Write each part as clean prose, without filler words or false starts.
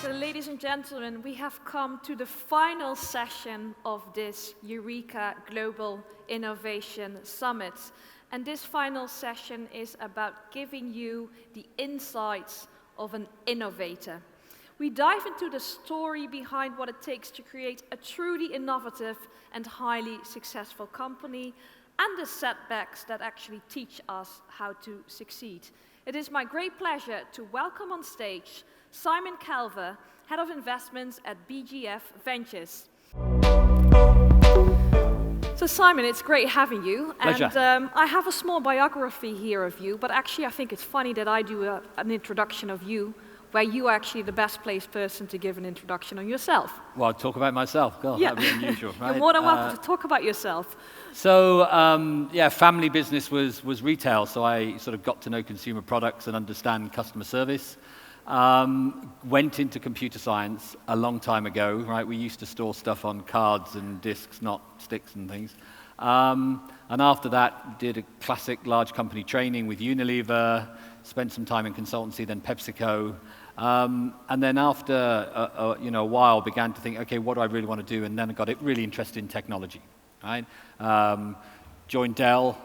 So, ladies and gentlemen, we have come to the final session of this EUREKA Global Innovation Summit. And this final session is about giving you the insights of an innovator. We dive into the story behind what it takes to create a truly innovative and highly successful company, and the setbacks that actually teach us how to succeed. It is my great pleasure to welcome on stage Simon Calver, Head of Investments at BGF Ventures. So Simon, it's great having you. Pleasure. And I have a small biography here of you, but actually I think it's funny that I do an introduction of you, where you are actually the best placed person to give an introduction on yourself. Well, I'll talk about myself. God, Yeah. that'd be unusual, right? You're more than welcome to talk about yourself. So, yeah, family business was retail, so I sort of got to know consumer products and understand customer service. Went into computer science a long time ago, right? We used to store stuff on cards and disks, not sticks and things. And after that, did a classic large company training with Unilever, spent some time in consultancy, then PepsiCo. And then after a while, began to think, okay, what do I really want to do? And then I got really interested in technology, right? Joined Dell,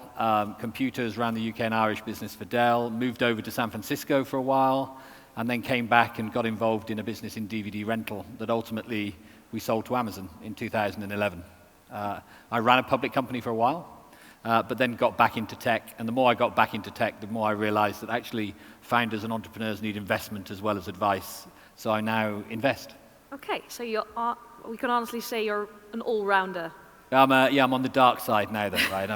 computers, ran the UK and Irish business for Dell, moved over to San Francisco for a while, and then came back and got involved in a business in DVD rental that ultimately we sold to Amazon in 2011. I ran a public company for a while, but then got back into tech, and the more I got back into tech, the more I realized that actually founders and entrepreneurs need investment as well as advice, so I now invest. Okay, so we can honestly say you're an all-rounder. I'm on the dark side now, though, right?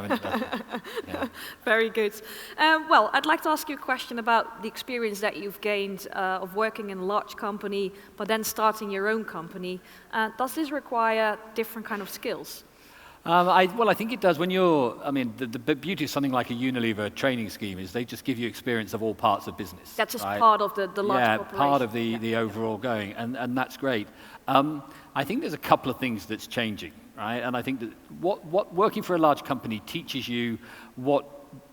Yeah. Very good. Well, I'd like to ask you a question about the experience that you've gained of working in a large company, but then starting your own company. Does this require different kind of skills? I think it does. When the beauty of something like a Unilever training scheme is they just give you experience of all parts of business. That's just right? part of the large corporation. Yeah, part of the overall going, and that's great. I think there's a couple of things that's changing, right? And I think that what working for a large company teaches you what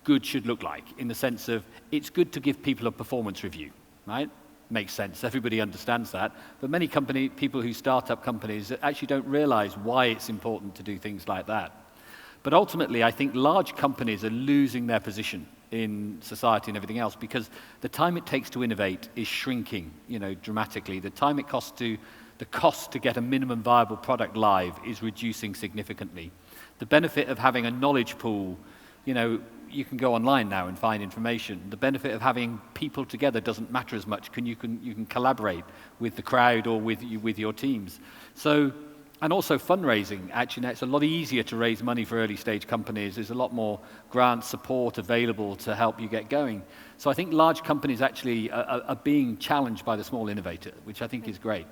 good should look like, in the sense of it's good to give people a performance review, right? Makes sense. Everybody understands that. But many people who start up companies actually don't realize why it's important to do things like that. But ultimately, I think large companies are losing their position in society and everything else because the time it takes to innovate is shrinking, dramatically. The cost to get a minimum viable product live is reducing significantly. The benefit of having a knowledge pool, you can go online now and find information. The benefit of having people together doesn't matter as much. You can collaborate with the crowd or with your teams. So, and also fundraising. Actually, now it's a lot easier to raise money for early stage companies. There's a lot more grant support available to help you get going. So I think large companies actually are being challenged by the small innovator, which I think is great.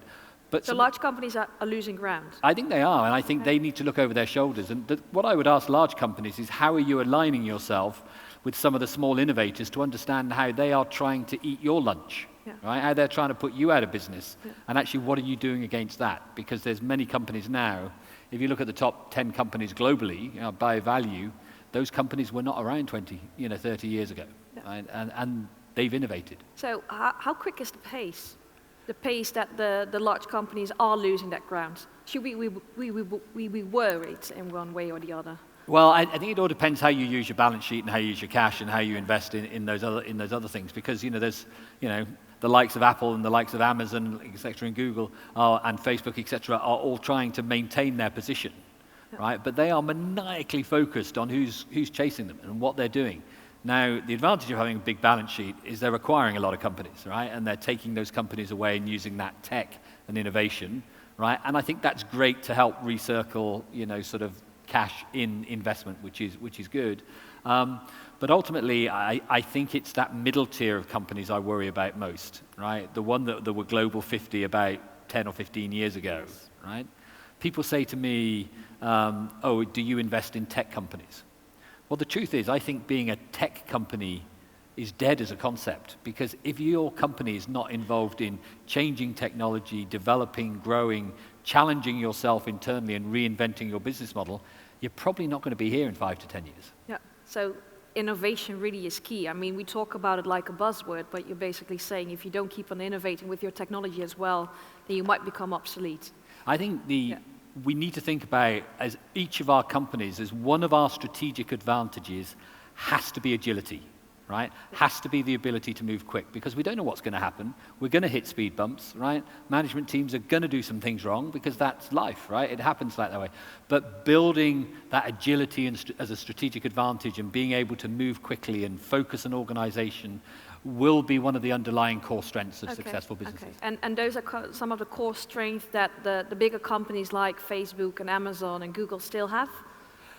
But so large companies are losing ground? I think they are, and I think they need to look over their shoulders. And what I would ask large companies is, how are you aligning yourself with some of the small innovators to understand how they are trying to eat your lunch, right? How they're trying to put you out of business, and actually what are you doing against that? Because there's many companies now, if you look at the top 10 companies globally, by value, those companies were not around 30 years ago, right? And they've innovated. So how quick is the pace? The pace that the large companies are losing that ground? Should we be worried in one way or the other? Well, I think it all depends how you use your balance sheet and how you use your cash and how you invest in those other things. Because there's the likes of Apple and the likes of Amazon, etc., and Google and Facebook, etc., are all trying to maintain their position, right? But they are maniacally focused on who's chasing them and what they're doing. Now, the advantage of having a big balance sheet is they're acquiring a lot of companies, right? And they're taking those companies away and using that tech and innovation, right? And I think that's great to help recircle, sort of cash in investment, which is good. But ultimately, I think it's that middle tier of companies I worry about most, right? The one that were Global 50 about 10 or 15 years ago, right? People say to me, do you invest in tech companies? Well, the truth is, I think being a tech company is dead as a concept, because if your company is not involved in changing technology, developing, growing, challenging yourself internally and reinventing your business model, you're probably not going to be here in 5 to 10 years. Yeah. So innovation really is key. I mean, we talk about it like a buzzword, but you're basically saying if you don't keep on innovating with your technology as well, then you might become obsolete. I think we need to think about, as each of our companies, as one of our strategic advantages has to be agility, right? Has to be the ability to move quick, because we don't know what's going to happen. We're going to hit speed bumps, right? Management teams are going to do some things wrong, because that's life, right? It happens like that way. But building that agility as a strategic advantage and being able to move quickly and focus an organization will be one of the underlying core strengths of successful businesses. Okay. And those are some of the core strengths that the bigger companies like Facebook and Amazon and Google still have?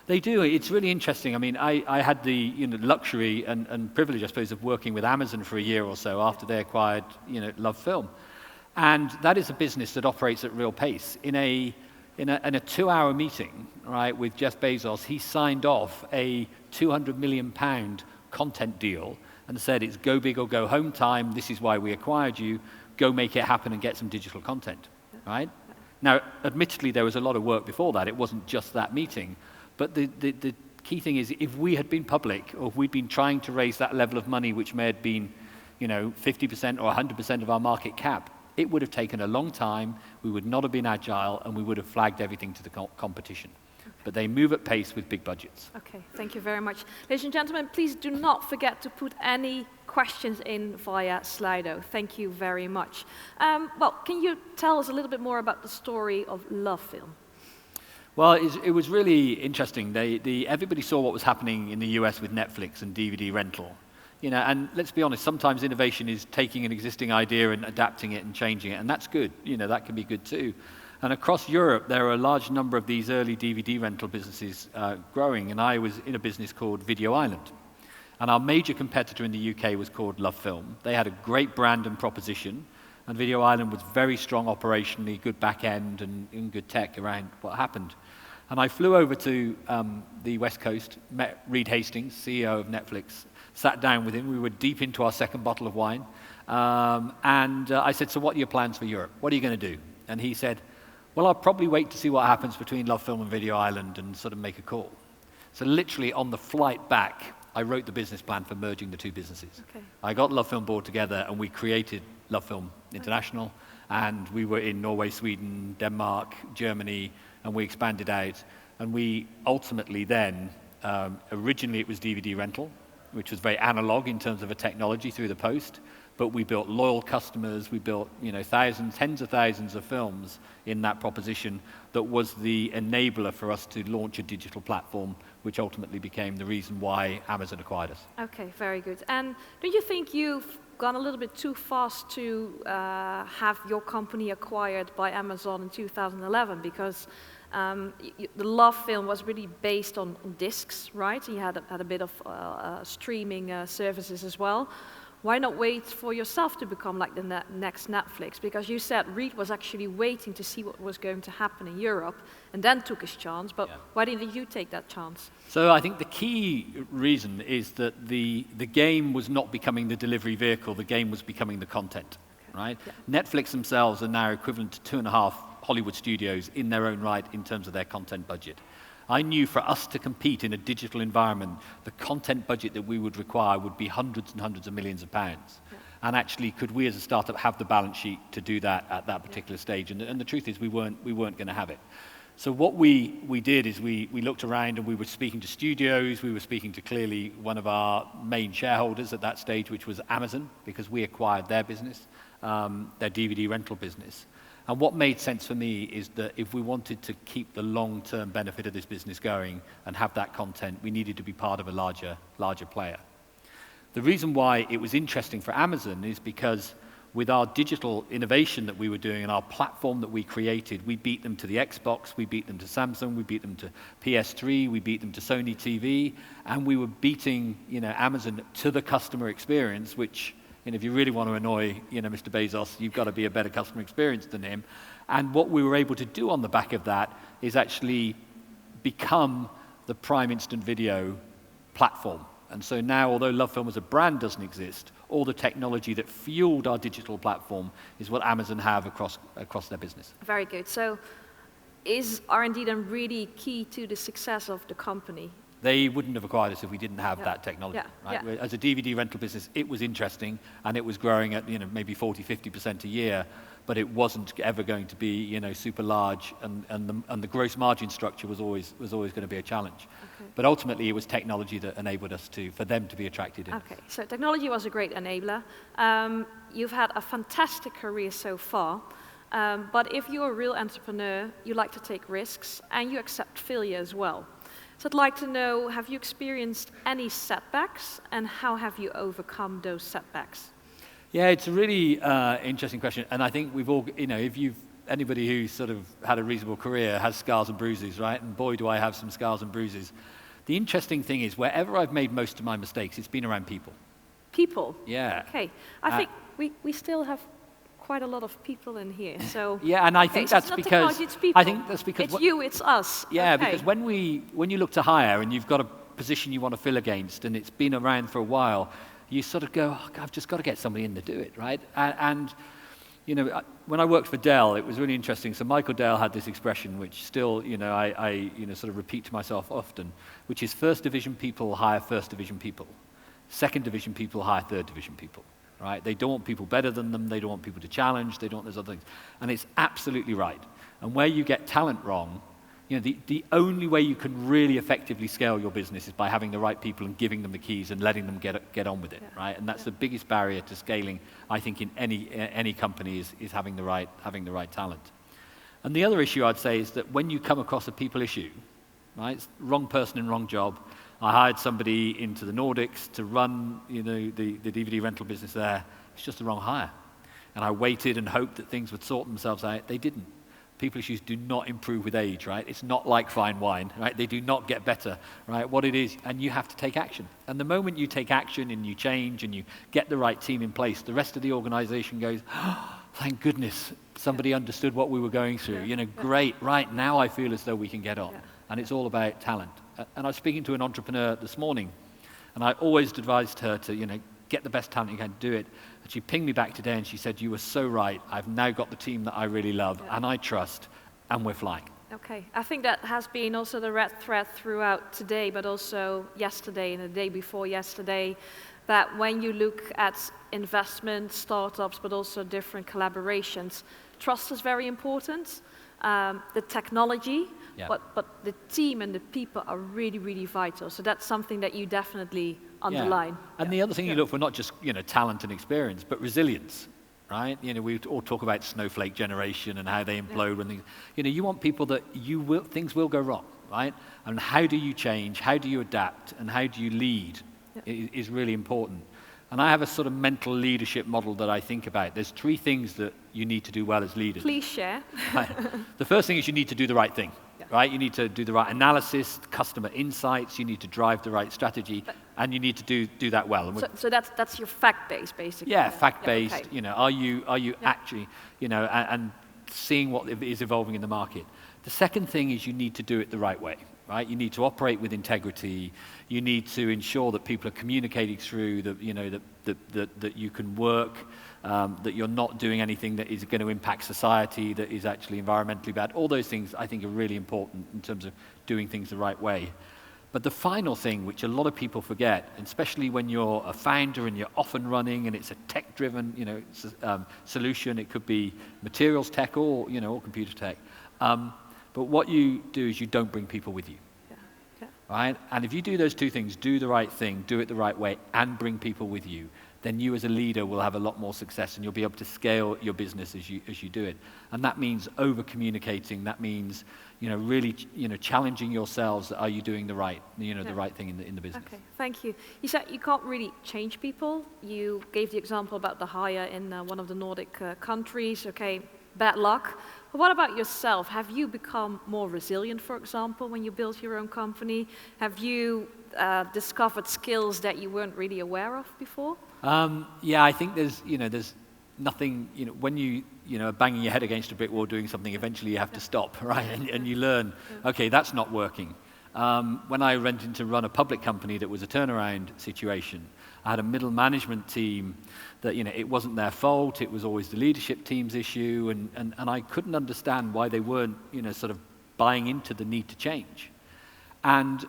They do. It's really interesting. I mean, I had the luxury and privilege, I suppose, of working with Amazon for a year or so after they acquired Love Film. And that is a business that operates at real pace. In a 2-hour meeting, right, with Jeff Bezos, he signed off a £200 million content deal and said, it's go big or go home time, this is why we acquired you, go make it happen and get some digital content, right? Now, admittedly, there was a lot of work before that. It wasn't just that meeting. But the key thing is, if we had been public, or if we'd been trying to raise that level of money, which may have been 50% or 100% of our market cap, it would have taken a long time, we would not have been agile, and we would have flagged everything to the competition. But they move at pace with big budgets. Okay, thank you very much. Ladies and gentlemen, please do not forget to put any questions in via Slido. Thank you very much. Well, can you tell us a little bit more about the story of Love Film? Well, it was really interesting. Everybody saw what was happening in the US with Netflix and DVD rental. And let's be honest, sometimes innovation is taking an existing idea and adapting it and changing it, and that's good. That can be good too. And across Europe, there are a large number of these early DVD rental businesses growing, and I was in a business called Video Island. And our major competitor in the UK was called Love Film. They had a great brand and proposition, and Video Island was very strong operationally, good back end and good tech around what happened. And I flew over to the West Coast, met Reed Hastings, CEO of Netflix, sat down with him. We were deep into our second bottle of wine. And I said, so what are your plans for Europe? What are you going to do? And he said, well, I'll probably wait to see what happens between Love Film and Video Island and sort of make a call. So literally on the flight back, I wrote the business plan for merging the two businesses. Okay. I got Love Film board together, and we created Love Film International. And we were in Norway, Sweden, Denmark, Germany, and we expanded out. And we ultimately then, originally it was DVD rental, which was very analog in terms of a technology through the post. But we built loyal customers, we built thousands, tens of thousands of films in that proposition that was the enabler for us to launch a digital platform, which ultimately became the reason why Amazon acquired us. Okay, very good. And do you think you've gone a little bit too fast to have your company acquired by Amazon in 2011? Because the Love Film was really based on discs, right? You had a bit of streaming services as well. Why not wait for yourself to become like the next Netflix? Because you said Reed was actually waiting to see what was going to happen in Europe and then took his chance, but why didn't you take that chance? So I think the key reason is that the game was not becoming the delivery vehicle, the game was becoming the content, right? Yeah. Netflix themselves are now equivalent to 2.5 Hollywood studios in their own right in terms of their content budget. I knew for us to compete in a digital environment, the content budget that we would require would be hundreds and hundreds of millions of pounds. Yeah. And actually, could we as a startup have the balance sheet to do that at that particular stage? And the truth is, we weren't going to have it. So what we did is we looked around and we were speaking to studios. We were speaking to clearly one of our main shareholders at that stage, which was Amazon, because we acquired their business, their DVD rental business. And what made sense for me is that if we wanted to keep the long-term benefit of this business going and have that content, we needed to be part of a larger player. The reason why it was interesting for Amazon is because with our digital innovation that we were doing and our platform that we created, we beat them to the Xbox, we beat them to Samsung, we beat them to PS3, we beat them to Sony TV, and we were beating Amazon to the customer experience, which if you really want to annoy, Mr. Bezos, you've got to be a better customer experience than him. And what we were able to do on the back of that is actually become the prime instant video platform. And so now, although Love Film as a brand doesn't exist, all the technology that fueled our digital platform is what Amazon have across their business. Very good. So is R&D then really key to the success of the company? They wouldn't have acquired us if we didn't have that technology. Yeah. Right? As a DVD rental business, it was interesting, and it was growing at maybe 40-50% a year, but it wasn't ever going to be super large, and the gross margin structure was always going to be a challenge. Okay. But ultimately, it was technology that enabled us for them to be attracted in. Okay, so technology was a great enabler. You've had a fantastic career so far, but if you're a real entrepreneur, you like to take risks and you accept failure as well. So I'd like to know, have you experienced any setbacks, and how have you overcome those setbacks? Yeah, it's a really interesting question, and I think we've all, anybody who's sort of had a reasonable career has scars and bruises, right? And boy, do I have some scars and bruises. The interesting thing is, wherever I've made most of my mistakes, it's been around people. People? Yeah. Okay, I think we still have quite a lot of people in here, so... Yeah, and I think so that's it's not because... technology, it's people. I think that's because... It's you, it's us. Yeah, okay. because when you look to hire and you've got a position you want to fill against and it's been around for a while, you sort of go, oh, God, I've just got to get somebody in to do it, right? And when I worked for Dell, it was really interesting. So Michael Dell had this expression, which still, I sort of repeat to myself often, which is first division people hire first division people. Second division people hire third division people, right? They don't want people better than them. They don't want people to challenge. They don't want those other things. And it's absolutely right. And where you get talent wrong, the only way you can really effectively scale your business is by having the right people and giving them the keys and letting them get on with it, right? And that's the biggest barrier to scaling, I think, in any company is having the right talent. And the other issue I'd say is that when you come across a people issue, right, it's wrong person in wrong job. I hired somebody into the Nordics to run, the DVD rental business there. It's just the wrong hire, and I waited and hoped that things would sort themselves out. They didn't. People issues do not improve with age, right? It's not like fine wine, right? They do not get better, right? What it is, and you have to take action. And the moment you take action and you change and you get the right team in place, the rest of the organization goes, oh, thank goodness somebody understood what we were going through. Great, right, now I feel as though we can get on. And it's all about talent. And I was speaking to an entrepreneur this morning, and I always advised her to, get the best talent you can, do it. And she pinged me back today and she said, you were so right. I've now got the team that I really love and I trust, and we're flying. Okay, I think that has been also the red thread throughout today, but also yesterday and the day before yesterday, that when you look at investment, startups, but also different collaborations, trust is very important. The technology, but the team and the people are really, really vital. So that's something that you definitely underline. And the other thing you look for, not just talent and experience, but resilience, right? We all talk about snowflake generation and how they implode when things. You want people that things will go wrong, right? And how do you change? How do you adapt? And how do you lead? Is really important. And I have a sort of mental leadership model that I think about. There's 3 things that you need to do well as leaders. Please share. The first thing is you need to do the right thing, right? You need to do the right analysis, customer insights, you need to drive the right strategy, and you need to do that well. So that's your fact base, basically. Yeah, fact-based. Okay. Are you actually, and seeing what is evolving in the market. The second thing is you need to do it the right way. Right? You need to operate with integrity. You need to ensure that people are communicating through that you can work, that you're not doing anything that is going to impact society, that is actually environmentally bad. All those things I think are really important in terms of doing things the right way. But the final thing, which a lot of people forget, especially when you're a founder and you're off and running and it's a tech-driven, solution. It could be materials tech or computer tech. But what you do is you don't bring people with you, right? And if you do those 2 things, do the right thing, do it the right way, and bring people with you, then you as a leader will have a lot more success, and you'll be able to scale your business as you do it. And that means over-communicating. That means, really, challenging yourselves. Are you doing the right, the right thing in the business? Okay, thank you. You said you can't really change people. You gave the example about the hire in one of the Nordic countries. Okay, bad luck. But what about yourself? Have you become more resilient, for example, when you built your own company? Have you discovered skills that you weren't really aware of before? I think there's nothing, when you are banging your head against a brick wall doing something, eventually you have to stop, right? And you learn, okay, that's not working. When I went in to run a public company that was a turnaround situation, I had a middle management team that, it wasn't their fault. It was always the leadership team's issue. And I couldn't understand why they weren't, sort of buying into the need to change. And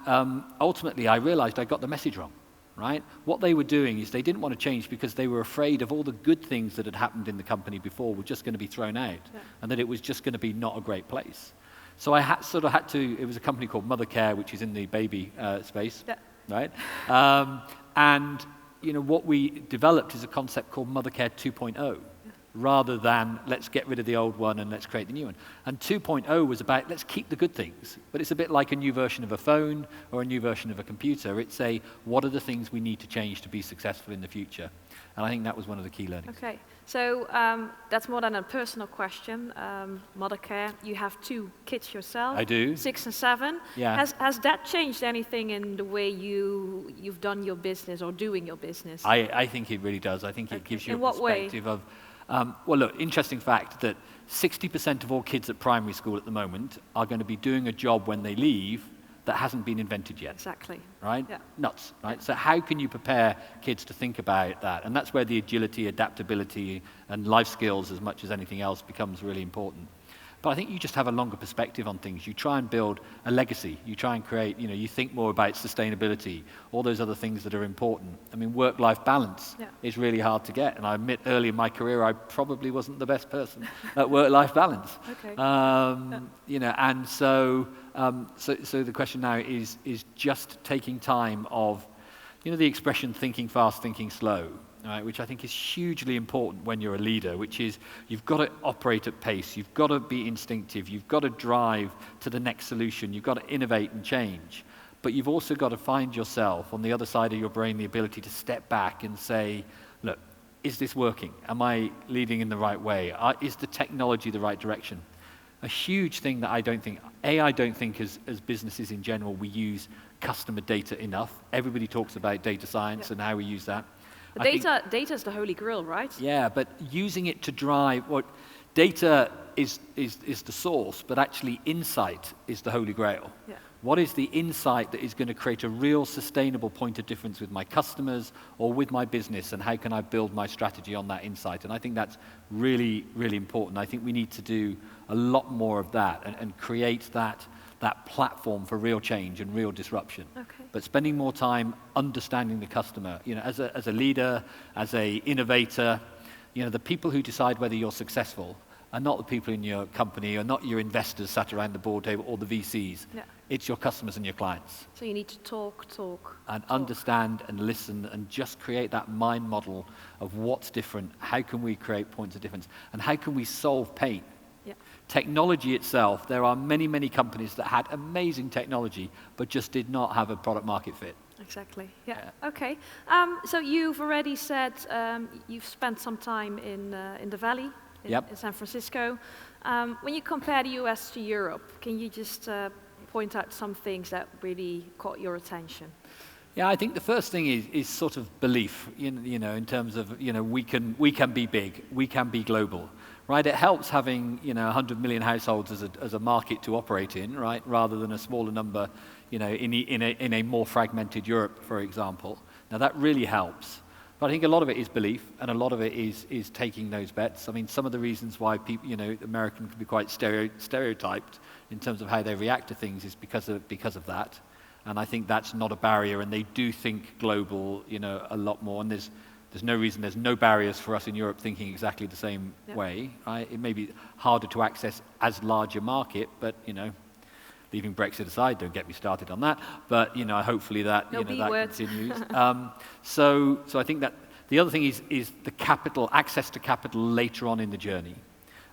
ultimately, I realized I got the message wrong, right? What they were doing is they didn't want to change because they were afraid of all the good things that had happened in the company before were just going to be thrown out, and that it was just going to be not a great place. So I had to, it was a company called Mothercare, which is in the baby space, right? And what we developed is a concept called Mothercare 2.0, rather than let's get rid of the old one and let's create the new one. And 2.0 was about let's keep the good things, but it's a bit like a new version of a phone or a new version of a computer. It's what are the things we need to change to be successful in the future? And I think that was one of the key learnings. Okay, so that's more than a personal question. Mothercare, you have 2 kids yourself. I do. 6 and 7. Yeah. Has that changed anything in the way you've done your business or doing your business? I think it really does. I think it gives you a perspective of, well, look, interesting fact that 60% of all kids at primary school at the moment are going to be doing a job when they leave that hasn't been invented yet. Exactly. Right? Yeah. Nuts, right? So how can you prepare kids to think about that? And that's where the agility, adaptability, and life skills, as much as anything else, becomes really important. But I think you just have a longer perspective on things. You try and build a legacy. You try and create, you think more about sustainability, all those other things that are important. I mean, work-life balance is really hard to get. And I admit early in my career, I probably wasn't the best person at work-life balance. Okay. And so the question now is just taking time of, the expression thinking fast, thinking slow. Right, which I think is hugely important when you're a leader, which is you've got to operate at pace, you've got to be instinctive, you've got to drive to the next solution, you've got to innovate and change. But you've also got to find yourself on the other side of your brain the ability to step back and say, look, is this working? Am I leading in the right way? Is the technology the right direction? A huge thing that I don't think as businesses in general, we use customer data enough. Everybody talks about data science and how we use that. Data is the holy grail, right? Yeah, but using it to drive data is the source, but actually insight is the holy grail. Yeah. What is the insight that is going to create a real sustainable point of difference with my customers or with my business, and how can I build my strategy on that insight? And I think that's really, really important. I think we need to do a lot more of that and create that platform for real change and real disruption. Okay. But spending more time understanding the customer, as a leader, as a innovator, the people who decide whether you're successful are not the people in your company, or not your investors sat around the board table, or the VCs. Yeah. It's your customers and your clients. So you need to talk. Understand and listen and just create that mind model of what's different, how can we create points of difference, and how can we solve pain? Yeah. Technology itself, there are many, many companies that had amazing technology, but just did not have a product market fit. Exactly. Yeah. Okay. So you've already said you've spent some time in the Valley, in San Francisco. When you compare the US to Europe, can you just point out some things that really caught your attention? Yeah, I think the first thing is sort of belief, in terms of, we can be big, we can be global. Right, it helps having 100 million households as a market to operate in, right, rather than a smaller number, in a more fragmented Europe, for example. Now that really helps, but I think a lot of it is belief, and a lot of it is taking those bets. I mean, some of the reasons why people, American can be quite stereotyped in terms of how they react to things is because of that, and I think that's not a barrier, and they do think global, a lot more, and there's no barriers for us in Europe thinking exactly the same way. Right? It may be harder to access as large a market, but leaving Brexit aside, don't get me started on that. But hopefully that continues. So I think that the other thing is the access to capital later on in the journey.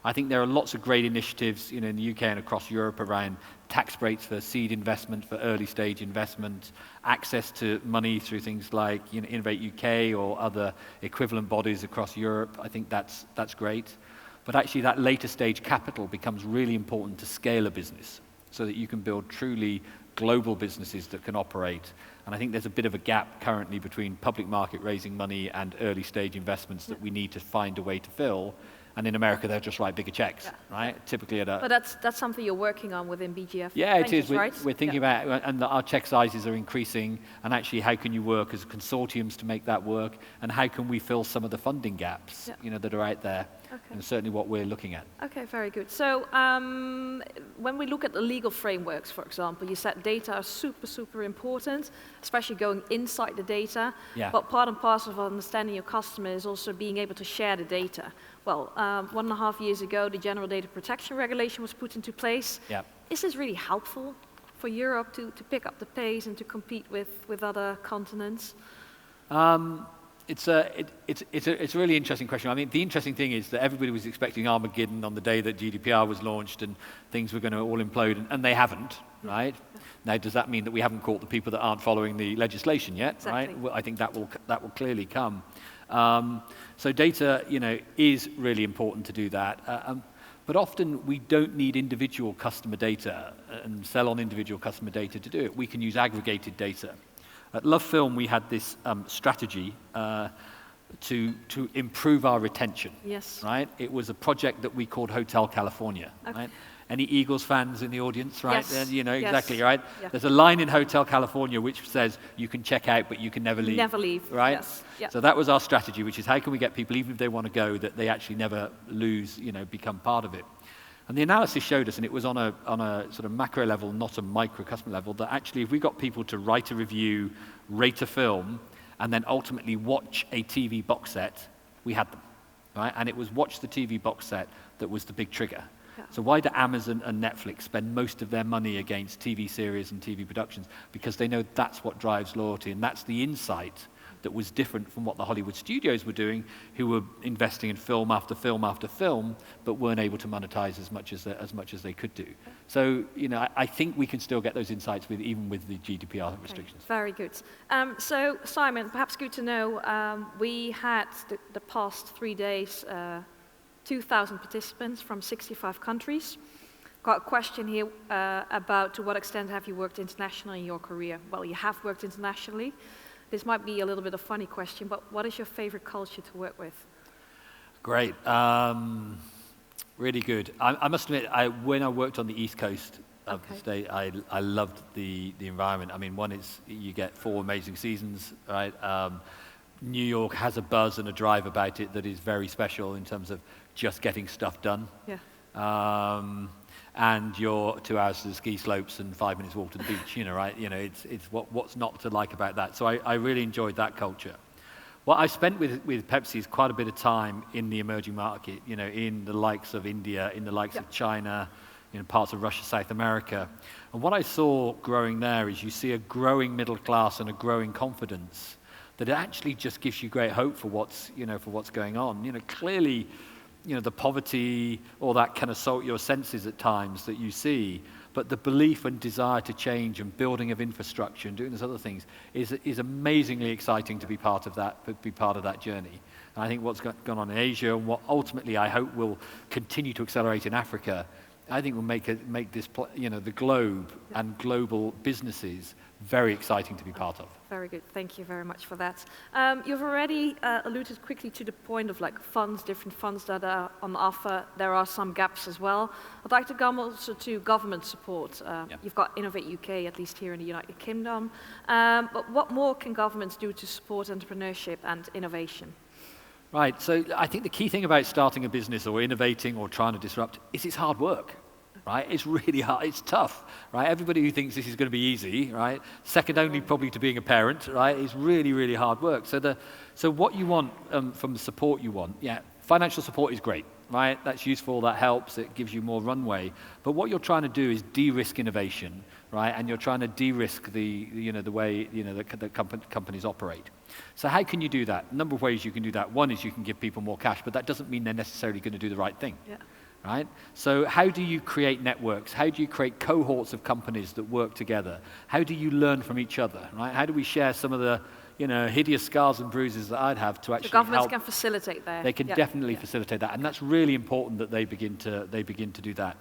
I think there are lots of great initiatives, in the UK and across Europe around tax breaks for seed investment, for early stage investment, access to money through things like Innovate UK or other equivalent bodies across Europe. I think that's great. But actually that later stage capital becomes really important to scale a business so that you can build truly global businesses that can operate. And I think there's a bit of a gap currently between public market raising money and early stage investments that we need to find a way to fill. And in America, they'll just write bigger checks, right? Typically But that's something you're working on within BGF. Yeah, it is. Right? We're thinking about, and our check sizes are increasing, and actually how can you work as consortiums to make that work, and how can we fill some of the funding gaps, that are out there. Okay. And certainly what we're looking at. Okay, very good. So when we look at the legal frameworks, for example, you said data are super, super important, especially going inside the data. Yeah. But part and parcel of understanding your customer is also being able to share the data. Well, 1.5 years ago, the General Data Protection Regulation was put into place. Yeah. Is this really helpful for Europe to pick up the pace and to compete with other continents? It's a really interesting question. I mean, the interesting thing is that everybody was expecting Armageddon on the day that GDPR was launched and things were going to all implode, and they haven't, right? Now, does that mean that we haven't caught the people that aren't following the legislation yet, Exactly. right? Well, I think that will clearly come. So data, is really important to do that. But often we don't need individual customer data and sell on individual customer data to do it. We can use aggregated data. At Love Film, we had this strategy to improve our retention. Yes. Right? It was a project that we called Hotel California. Okay. Right? Any Eagles fans in the audience, right? Yes. Yes. Exactly, Yes. right? Yeah. There's a line in Hotel California which says you can check out, but you can never leave. Never leave. Right? Yes. Yeah. So that was our strategy, which is how can we get people, even if they want to go, that they actually never lose, become part of it. And the analysis showed us, and it was on a sort of macro level, not a micro customer level, that actually if we got people to write a review, rate a film, and then ultimately watch a TV box set, we had them, right? And it was watch the TV box set that was the big trigger. Yeah. So why do Amazon and Netflix spend most of their money against TV series and TV productions? Because they know that's what drives loyalty, and that's the insight that was different from what the Hollywood studios were doing, who were investing in film after film after film, but weren't able to monetize as much as they could do. So, I think we can still get those insights even with the GDPR restrictions. Very good. So, Simon, perhaps good to know, we had the past 3 days 2,000 participants from 65 countries. Got a question here about to what extent have you worked internationally in your career? Well, you have worked internationally. This might be a little bit of a funny question, but what is your favorite culture to work with? Great. Really good. I must admit, when I worked on the East Coast of the state, I loved the environment. I mean, one is you get 4 amazing seasons, right? New York has a buzz and a drive about it that is very special in terms of just getting stuff done. Yeah. And you're 2 hours to the ski slopes and 5 minutes walk to the beach, right? It's what's not to like about that. So I really enjoyed that culture. What I spent with Pepsi is quite a bit of time in the emerging market, in the likes of India, in the likes of China, parts of Russia, South America. And what I saw growing there is you see a growing middle class and a growing confidence that it actually just gives you great hope for what's going on. Clearly, the poverty, all that can assault your senses at times that you see, but the belief and desire to change and building of infrastructure and doing those other things is amazingly exciting to be part of that journey. And I think what's gone on in Asia and what ultimately I hope will continue to accelerate in Africa, I think will make this, the globe and global businesses very exciting to be part of. Very good. Thank you very much for that. You've already alluded quickly to the point of funds, different funds that are on offer. There are some gaps as well. I'd like to come also to government support. You've got Innovate UK, at least here in the United Kingdom. But what more can governments do to support entrepreneurship and innovation? Right. So I think the key thing about starting a business or innovating or trying to disrupt is it's hard work. Right? It's really hard. It's tough, right? Everybody who thinks this is going to be easy, right? Second only probably to being a parent, right? It's really, really hard work. So what you want from the support you want, financial support is great, right? That's useful, that helps, it gives you more runway. But what you're trying to do is de-risk innovation, right? And you're trying to de-risk the way the companies operate. So how can you do that? A number of ways you can do that. One is you can give people more cash, but that doesn't mean they're necessarily going to do the right thing. Yeah. Right? So how do you create networks? How do you create cohorts of companies that work together? How do you learn from each other? Right? How do we share some of the hideous scars and bruises that I'd have to actually The governments help? can facilitate that. They can definitely facilitate that, and that's really important that they begin to do that.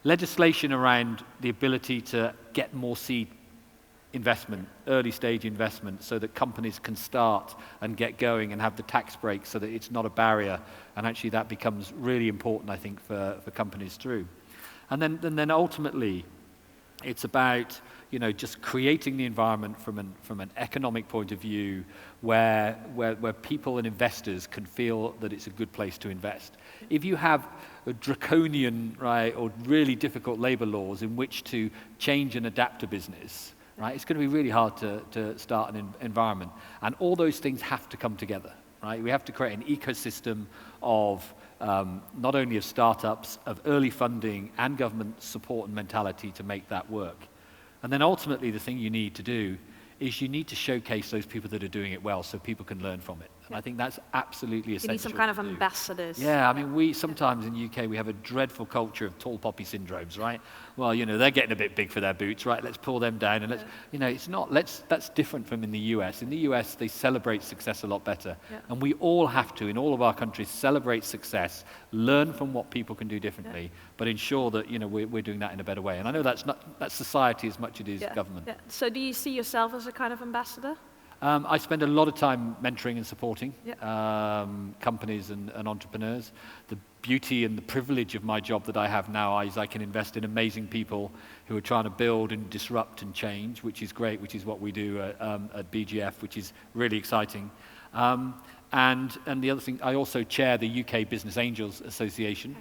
Legislation around the ability to get more seed investment, early stage investment, so that companies can start and get going and have the tax breaks so that it's not a barrier. And actually that becomes really important, I think, for companies through. And then ultimately, It's about, just creating the environment from an economic point of view where people and investors can feel that it's a good place to invest. If you have a draconian, right, or really difficult labor laws in which to change and adapt a business, right, it's going to be really hard to start an environment. And all those things have to come together, right? We have to create an ecosystem of not only of startups, of early funding and government support and mentality to make that work. And then ultimately the thing you need to do is you need to showcase those people that are doing it well so people can learn from it. And I think that's absolutely essential. You need some kind of ambassadors. Yeah, I mean, we sometimes in the UK, we have a dreadful culture of tall poppy syndromes, right? Well, they're getting a bit big for their boots, right? Let's pull them down and that's different from in the US. In the US, they celebrate success a lot better. Yeah. And we all have to, in all of our countries, celebrate success, learn from what people can do differently, but ensure that, we're doing that in a better way. And I know that's society as much as it is government. Yeah. So do you see yourself as a kind of ambassador? I spend a lot of time mentoring and supporting companies and entrepreneurs. The beauty and the privilege of my job that I have now is I can invest in amazing people who are trying to build and disrupt and change, which is great, which is what we do at BGF, which is really exciting. And the other thing, I also chair the UK Business Angels Association,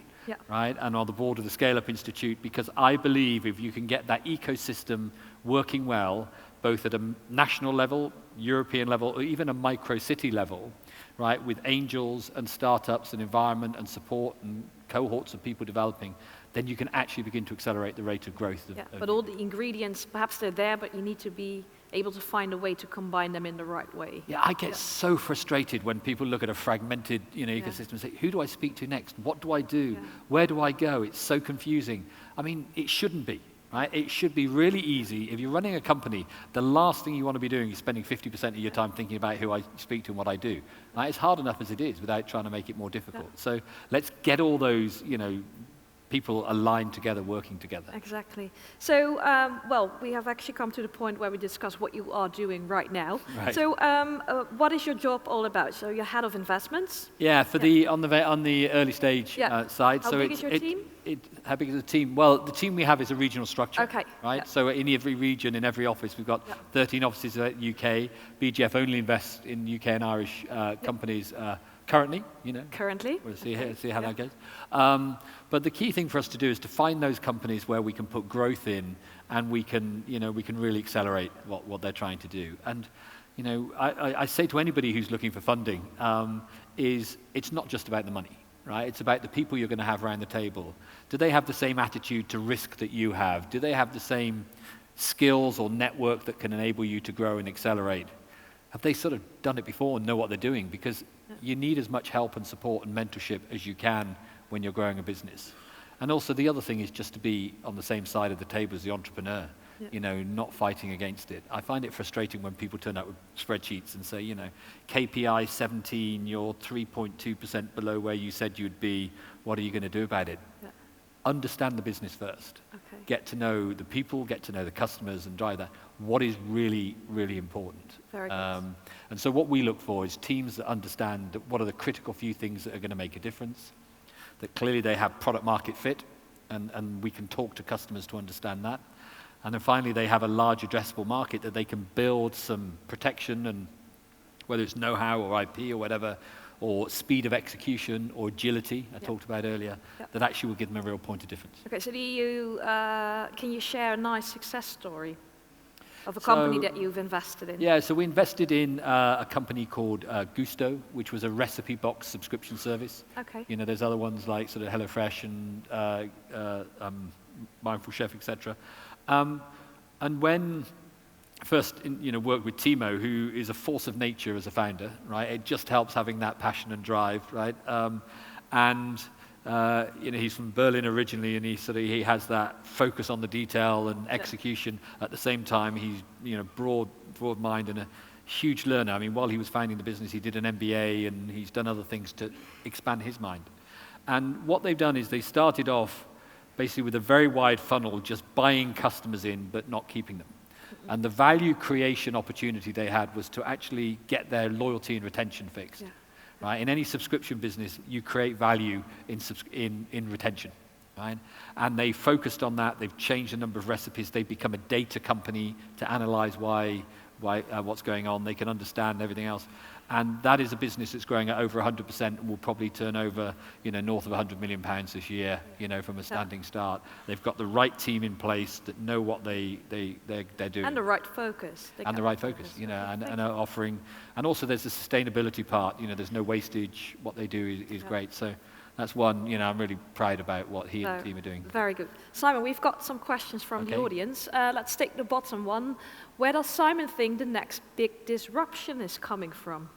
right, and on the board of the Scale Up Institute, because I believe if you can get that ecosystem working well, both at a national level, European level, or even a micro-city level, right, with angels and startups and environment and support and cohorts of people developing, then you can actually begin to accelerate the rate of growth. But all the ingredients, perhaps they're there, but you need to be able to find a way to combine them in the right way. Yeah, I get so frustrated when people look at a fragmented ecosystem and say, who do I speak to next? What do I do? Where do I go? It's so confusing. I mean, it shouldn't be. Right? It should be really easy. If you're running a company, the last thing you want to be doing is spending 50% of your time thinking about who I speak to and what I do. Right? It's hard enough as it is without trying to make it more difficult. So let's get all those, people aligned together, working together. Exactly. So, we have actually come to the point where we discuss what you are doing right now. Right. So, what is your job all about? So, you're head of investments. Yeah, on the early stage side. How big is your team? How big is the team? Well, the team we have is a regional structure. Okay. Right. Yeah. So in every region, in every office, we've got 13 offices in the UK. BGF only invests in UK and Irish companies. Currently, Currently. We'll see how that goes. But the key thing for us to do is to find those companies where we can put growth in, and we can really accelerate what they're trying to do. And I say to anybody who's looking for funding, is it's not just about the money, right? It's about the people you're going to have around the table. Do they have the same attitude to risk that you have? Do they have the same skills or network that can enable you to grow and accelerate? Have they sort of done it before and know what they're doing? Because you need as much help and support and mentorship as you can when you're growing a business. And also the other thing is just to be on the same side of the table as the entrepreneur, not fighting against it. I find it frustrating when people turn up with spreadsheets and say, KPI 17, you're 3.2% below where you said you'd be. What are you going to do about it? Yeah. Understand the business first. Okay. Get to know the people, get to know the customers, and drive that. What is really, really important? Very good. And so what we look for is teams that understand that what are the critical few things that are going to make a difference, that clearly they have product market fit, and we can talk to customers to understand that. And then finally, they have a large addressable market that they can build some protection, and whether it's know-how or IP or whatever, or speed of execution or agility, I talked about earlier, that actually will give them a real point of difference. Okay, so can you share a nice success story of a company that you've invested in? Yeah, so we invested in a company called Gusto, which was a recipe box subscription service. Okay. There's other ones like sort of HelloFresh and Mindful Chef, etc. And when first, worked with Timo, who is a force of nature as a founder, right? It just helps having that passion and drive, right? He's from Berlin originally, and he has that focus on the detail and execution. At the same time, he's broad mind and a huge learner. I mean, while he was founding the business, he did an MBA, and he's done other things to expand his mind. And what they've done is they started off basically with a very wide funnel, just buying customers in, but not keeping them. And the value creation opportunity they had was to actually get their loyalty and retention fixed. Yeah. Right? In any subscription business, you create value in retention. right? And they focused on that. They've changed a number of recipes. They've become a data company to analyze what's going on. They can understand everything else. And that is a business that's growing at over 100% and will probably turn over, north of £100 million this year, from a standing start. They've got the right team in place that know what they're doing. And the right focus. And the right focus, and are offering. And also there's the sustainability part. There's no wastage. What they do is great. So that's one, I'm really proud about what he and the team are doing. Very good. Simon, we've got some questions from the audience. Let's take the bottom one. Where does Simon think the next big disruption is coming from?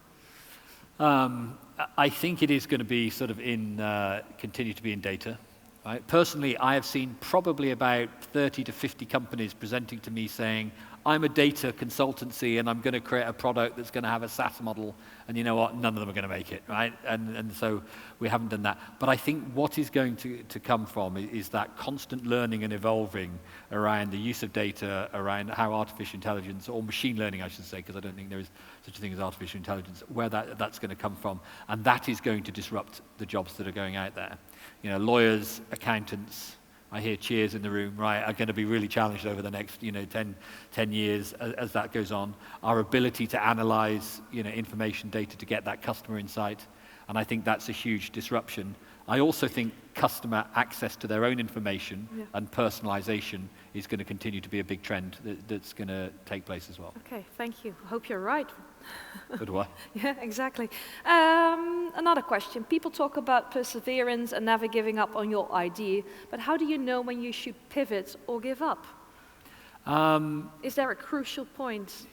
I think it is going to be sort of continue to be in data. Right? Personally, I have seen probably about 30 to 50 companies presenting to me saying, I'm a data consultancy and I'm going to create a product that's going to have a SaaS model, and you know what, none of them are going to make it, right? And so we haven't done that. But I think what is going to come from is that constant learning and evolving around the use of data, around how artificial intelligence, or machine learning I should say, because I don't think there is such a thing as artificial intelligence, where that's going to come from. And that is going to disrupt the jobs that are going out there. Lawyers, accountants, I hear cheers in the room, right, are going to be really challenged over the next, 10 years as that goes on. Our ability to analyze, information data to get that customer insight, and I think that's a huge disruption. I also think customer access to their own information and personalization is going to continue to be a big trend that's going to take place as well. Okay, thank you. I hope you're right. So do I. Yeah, exactly. Another question. People talk about perseverance and never giving up on your idea, but how do you know when you should pivot or give up? Is there a crucial point?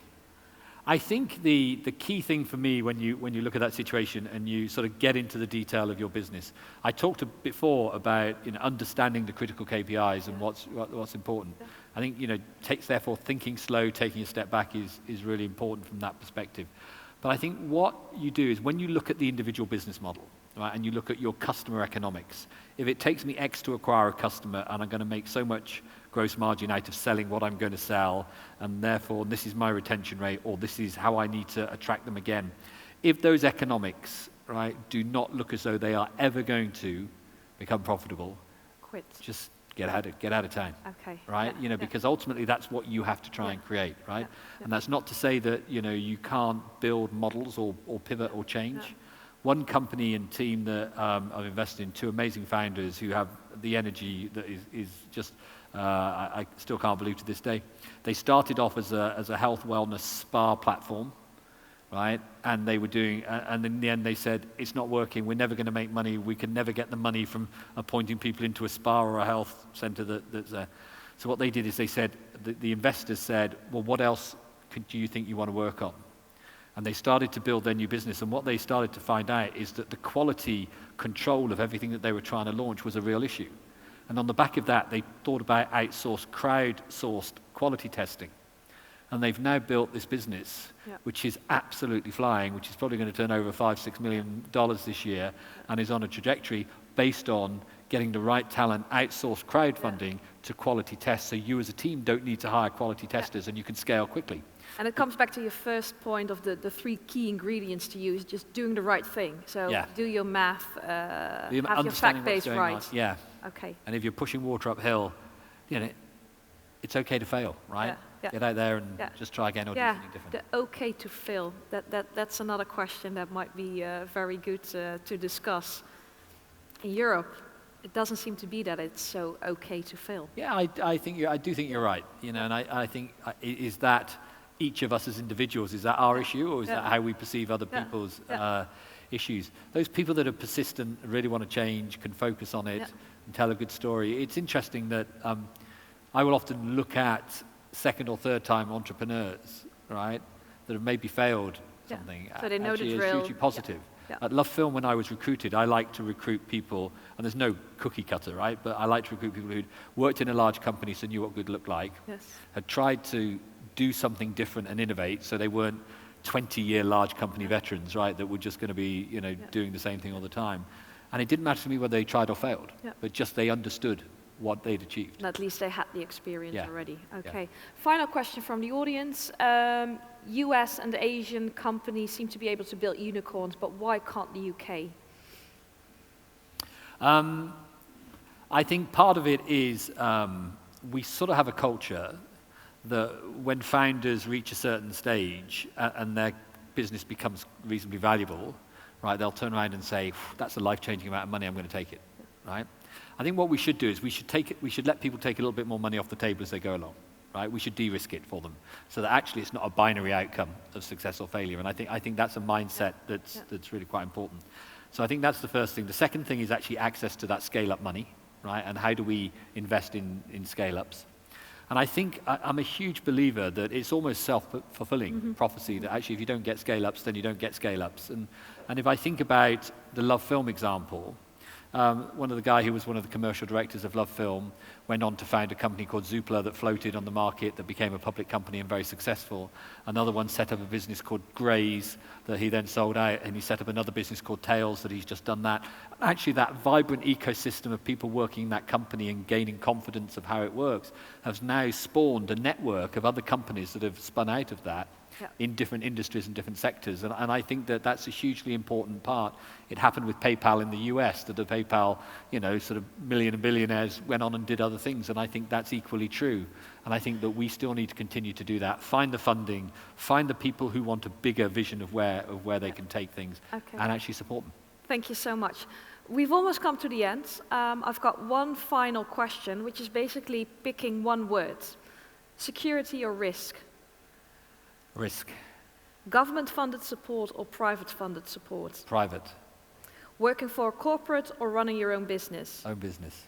I think the key thing for me when you look at that situation and you sort of get into the detail of your business, I talked before about understanding the critical KPIs and what's important. Yeah. I think therefore thinking slow, taking a step back is really important from that perspective. But I think what you do is when you look at the individual business model, right, and you look at your customer economics, if it takes me X to acquire a customer and I'm going to make so much gross margin out of selling what I'm going to sell, and therefore this is my retention rate, or this is how I need to attract them again. If those economics, right, do not look as though they are ever going to become profitable, quit. Just get out of town. Okay. Right? Because ultimately that's what you have to try and create, right? And that's not to say that you can't build models or pivot or change. One company and team that I've invested in, two amazing founders who have the energy that is just I still can't believe to this day. They started off as a health wellness spa platform, right? And they were doing, and in the end they said, it's not working, we're never going to make money, we can never get the money from appointing people into a spa or a health center that's there. So what they did is they said, the investors said, well, what else do you think you want to work on? And they started to build their new business, and what they started to find out is that the quality control of everything that they were trying to launch was a real issue. And on the back of that, they thought about outsourced, crowd-sourced quality testing. And they've now built this business, which is absolutely flying, which is probably going to turn over $5-6 million this year, and is on a trajectory based on getting the right talent, outsourced crowdfunding to quality tests. So you as a team don't need to hire quality testers, and you can scale quickly. And it comes back to your first point of the three key ingredients to use, just doing the right thing. So do your math, have your fact base right. On. Yeah. Okay. And if you're pushing water uphill, it's okay to fail, right? Yeah. Get out there and just try again or do something different. The okay to fail. That's another question that might be very good to discuss. In Europe, it doesn't seem to be that it's so okay to fail. Yeah, I do think you're right. And I think is that each of us as individuals, is that our issue, or is that how we perceive other people's issues? Those people that are persistent, really want to change, can focus on it and tell a good story. It's interesting that I will often look at second or third time entrepreneurs, right, that have maybe failed something. So they know the drill. Is hugely positive. At Love Film, when I was recruited, I like to recruit people, and there's no cookie cutter, right? But I like to recruit people who'd worked in a large company, so knew what good looked like, had tried to do something different and innovate, so they weren't 20-year large company veterans, right, that were just going to be, doing the same thing all the time. And it didn't matter to me whether they tried or failed, but just they understood what they'd achieved. And at least they had the experience already. Okay. Final question from the audience. US and Asian companies seem to be able to build unicorns, but why can't the UK? I think part of it is we sort of have a culture that when founders reach a certain stage and their business becomes reasonably valuable, right, they'll turn around and say, that's a life-changing amount of money, I'm going to take it, right? I think what we should do is we should let people take a little bit more money off the table as they go along, right? We should de-risk it for them so that actually it's not a binary outcome of success or failure. And I think that's a mindset that's really quite important. So I think that's the first thing. The second thing is actually access to that scale-up money, right? And how do we invest in scale-ups? And I think I'm a huge believer that it's almost self-fulfilling prophecy that actually if you don't get scale-ups, then you don't get scale-ups. And if I think about the Love Film example, one of the guy who was one of the commercial directors of Love Film went on to found a company called Zoopla that floated on the market, that became a public company and very successful. Another one set up a business called Grays that he then sold out, and he set up another business called Tails that he's just done that. Actually, that vibrant ecosystem of people working in that company and gaining confidence of how it works has now spawned a network of other companies that have spun out of that. In different industries and different sectors. And I think that that's a hugely important part. It happened with PayPal in the US, that the PayPal, sort of million and billionaires went on and did other things, and I think that's equally true. And I think that we still need to continue to do that. Find the funding, find the people who want a bigger vision of where they can take things, and actually support them. Thank you so much. We've almost come to the end. I've got one final question, which is basically picking one word. Security or risk? Risk. Government-funded support or private-funded support? Private. Working for a corporate or running your own business? Own business.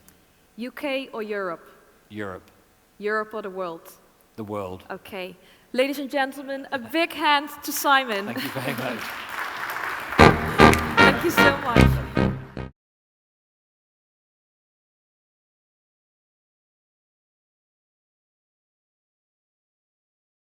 UK or Europe? Europe. Europe or the world? The world. Okay. Ladies and gentlemen, a big hand to Simon. Thank you very much. Thank you so much.